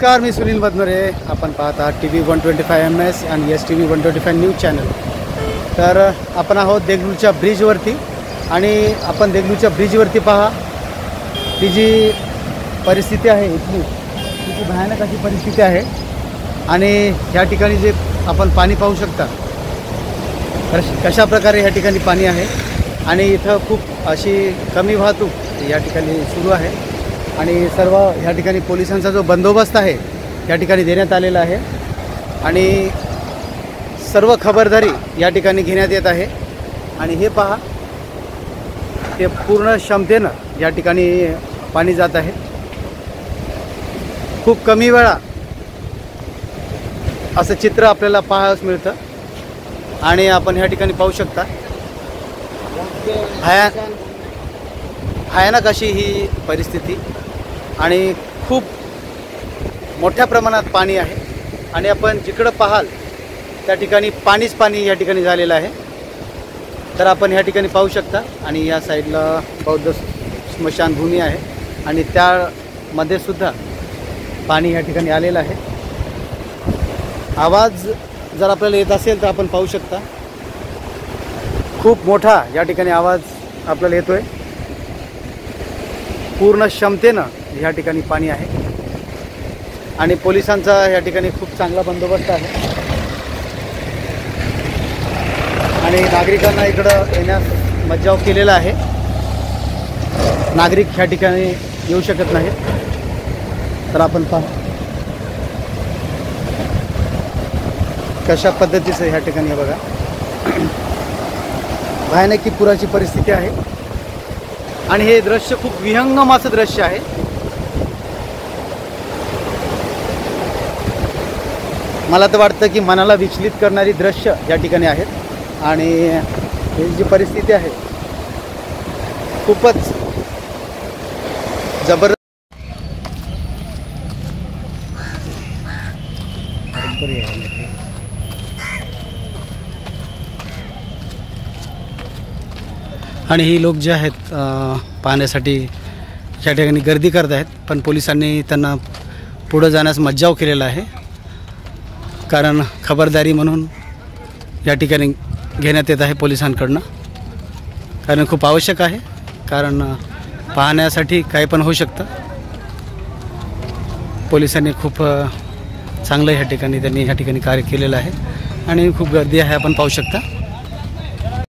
नमस्कार, मी सुनील बदनोरे. आपण पाहता TV 125 MS आणि STV 125 न्यूज चॅनल. तर आपण आहोत देगलूरच्या ब्रिजवरती आणि आपण देगलूरच्या ब्रिजवरती पहा ती जी परिस्थिती आहे इथली, किती भयानक अशी परिस्थिती आहे. आणि ह्या ठिकाणी जे आपण पाणी पाहू शकता, कशा प्रकारे ह्या ठिकाणी पाणी आहे. आणि इथं खूप अशी कमी वाहतूक या ठिकाणी सुरू आहे आणि सर्व ह्या ठिकाणी पोलिसांचा जो बंदोबस्त आहे या ठिकाणी देण्यात आलेला आहे आणि सर्व खबरदारी या ठिकाणी घेण्यात येत आहे. आणि हे पहा, ते पूर्ण क्षमतेनं या ठिकाणी पाणी जात आहे. खूप कमी वेळा असं चित्र आपल्याला पाहायला मिळतं आणि आपण ह्या ठिकाणी पाहू शकता भयानक अशी ही परिस्थिती आणि खूप मोठ्या प्रमाणात पाणी आहे. आणि आपण जिकडं पाहाल त्या ठिकाणी पाणीच पाणी या ठिकाणी झालेलं आहे. तर आपण ह्या ठिकाणी पाहू शकता. आणि या साईडला बौद्ध स्मशानभूमी आहे आणि त्यामध्ये सुद्धा पाणी या ठिकाणी आलेलं आहे. आवाज जर आपल्याला येत असेल तर आपण पाहू शकता, खूप मोठा या ठिकाणी आवाज आपल्याला येतोय. पूर्ण क्षमतेनं या ठिकाणी पाणी आहे आणि पोलिसांचा या ठिकाणी खूप चांगला बंदोबस्त आहे आणि नागरिकांना इकडं येण्यास मज्जाव केलेला आहे. नागरिक ह्या ठिकाणी येऊ शकत नाहीत. तर आपण पहा कशा पद्धतीचं ह्या ठिकाणी बघा भयानक की पुराची परिस्थिती आहे. आणि हे दृश्य खूप विहंगम असं दृश्य आहे. मला तर वाटतं की मनाला विचलित करणारी दृश्य या ठिकाणी आहेत. आणि ही जी परिस्थिती आहे खूपच जबरदस्त. आणि ही लोक जे आहेत पाहण्यासाठी या ठिकाणी गर्दी करत आहेत, पण पोलिसांनी त्यांना पुढं जाण्यास मज्जाव केलेला आहे. कारण खबरदारी म्हणून या ठिकाणी घेण्यात येत आहे पोलिसांकडनं. कारण खूप आवश्यक आहे, कारण पाहण्यासाठी काही पण होऊ शकतं. पोलिसांनी खूप चांगलं ह्या ठिकाणी त्यांनी ह्या ठिकाणी कार्य केलेलं आहे आणि खूप गर्दी आहे, आपण पाहू शकता.